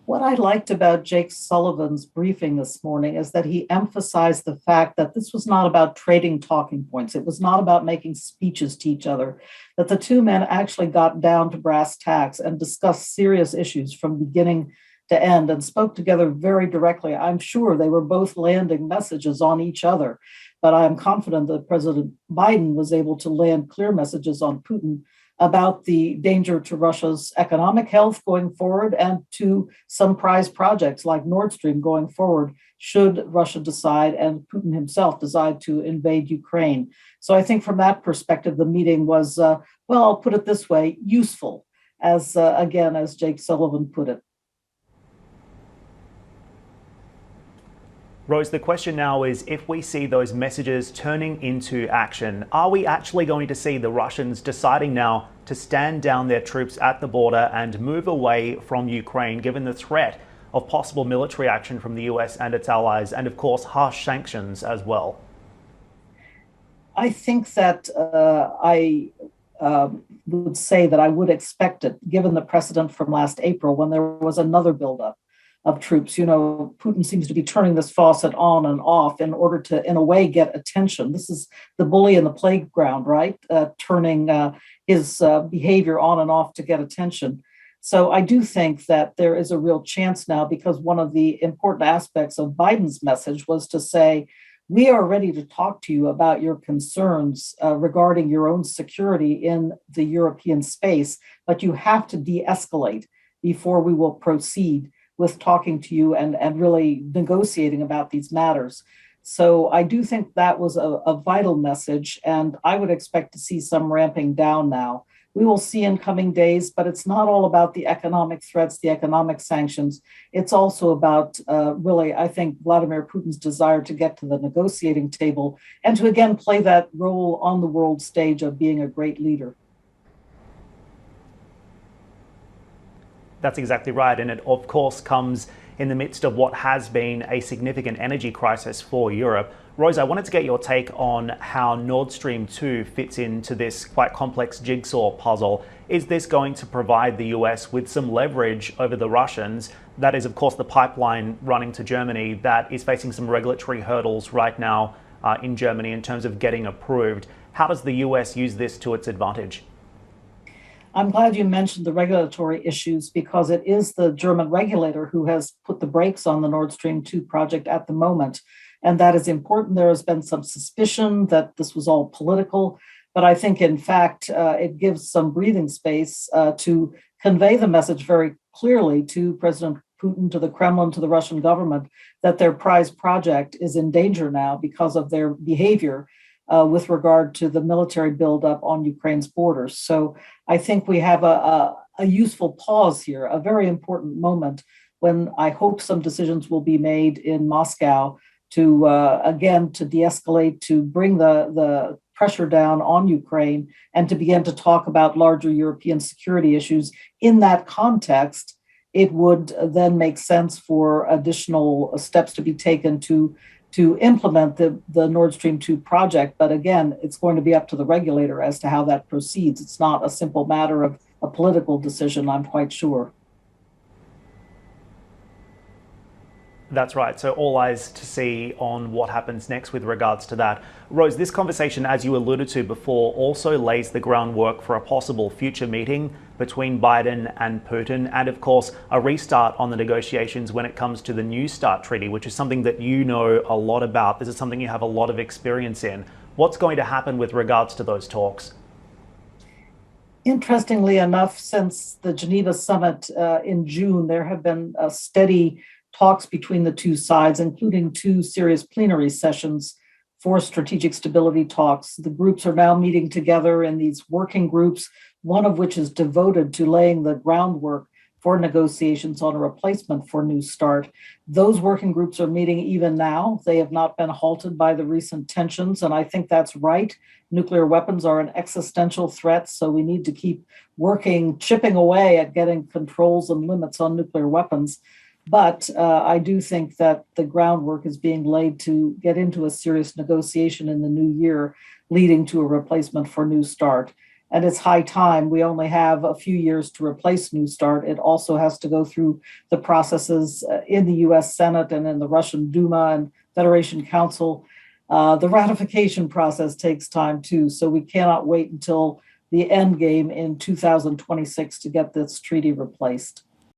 What I liked about Jake Sullivan's briefing this morning is that he emphasized the fact that this was not about trading talking points. It was not about making speeches to each other, that the two men actually got down to brass tacks and discussed serious issues from beginning to end and spoke together very directly. I'm sure they were both landing messages on each other, but I am confident that President Biden was able to land clear messages on Putin about the danger to Russia's economic health going forward and to some prize projects like Nord Stream going forward, should Russia decide and Putin himself decide to invade Ukraine. So I think from that perspective, the meeting was, well, I'll put it this way, useful, as again, as Jake Sullivan put it. Rose, the question now is, if we see those messages turning into action, are we actually going to see the Russians deciding now to stand down their troops at the border and move away from Ukraine, given the threat of possible military action from the US and its allies, and of course harsh sanctions as well? I think that I would say that I would expect it, given the precedent from last April when there was another buildup of troops. You know, Putin seems to be turning this faucet on and off in order to, in a way, get attention. This is the bully in the playground, right? Turning his behavior on and off to get attention. So I do think that there is a real chance now, because one of the important aspects of Biden's message was to say, we are ready to talk to you about your concerns regarding your own security in the European space, but you have to de-escalate before we will proceed with talking to you and really negotiating about these matters. So I do think that was a vital message, and I would expect to see some ramping down now. We will see in coming days, but it's not all about the economic threats, the economic sanctions. It's also about really, I think, Vladimir Putin's desire to get to the negotiating table and to again play that role on the world stage of being a great leader. That's exactly right. And it, of course, comes in the midst of what has been a significant energy crisis for Europe. Rose, I wanted to get your take on how Nord Stream 2 fits into this quite complex jigsaw puzzle. Is this going to provide the US with some leverage over the Russians? That is, of course, the pipeline running to Germany that is facing some regulatory hurdles right now in Germany in terms of getting approved. How does the US use this to its advantage? I'm glad you mentioned the regulatory issues, because it is the German regulator who has put the brakes on the Nord Stream 2 project at the moment. And that is important. There has been some suspicion that this was all political, but I think, in fact, it gives some breathing space to convey the message very clearly to President Putin, to the Kremlin, to the Russian government, that their prize project is in danger now because of their behavior with regard to the military buildup on Ukraine's borders. So I think we have a useful pause here, a very important moment when I hope some decisions will be made in Moscow to, again, to de-escalate, to bring the pressure down on Ukraine, and to begin to talk about larger European security issues. In that context, it would then make sense for additional steps to be taken to implement the Nord Stream 2 project. But again, it's going to be up to the regulator as to how that proceeds. It's not a simple matter of a political decision, I'm quite sure. That's right. So all eyes to see on what happens next with regards to that. Rose, this conversation, as you alluded to before, also lays the groundwork for a possible future meeting between Biden and Putin, and of course, a restart on the negotiations when it comes to the New START treaty, which is something that you know a lot about. This is something you have a lot of experience in. What's going to happen with regards to those talks? Interestingly enough, since the Geneva summit in June, there have been steady talks between the two sides, including two serious plenary sessions for strategic stability talks. The groups are now meeting together in these working groups, one of which is devoted to laying the groundwork for negotiations on a replacement for New START. Those working groups are meeting even now. They have not been halted by the recent tensions, and I think that's right. Nuclear weapons are an existential threat, so we need to keep working, chipping away at getting controls and limits on nuclear weapons. But I do think that the groundwork is being laid to get into a serious negotiation in the new year, leading to a replacement for New START. and it's high time. We only have a few years to replace New START. It also has to go through the processes in the US Senate and in the Russian Duma and Federation Council. The ratification process takes time too, so we cannot wait until the end game in 2026 to get this treaty replaced.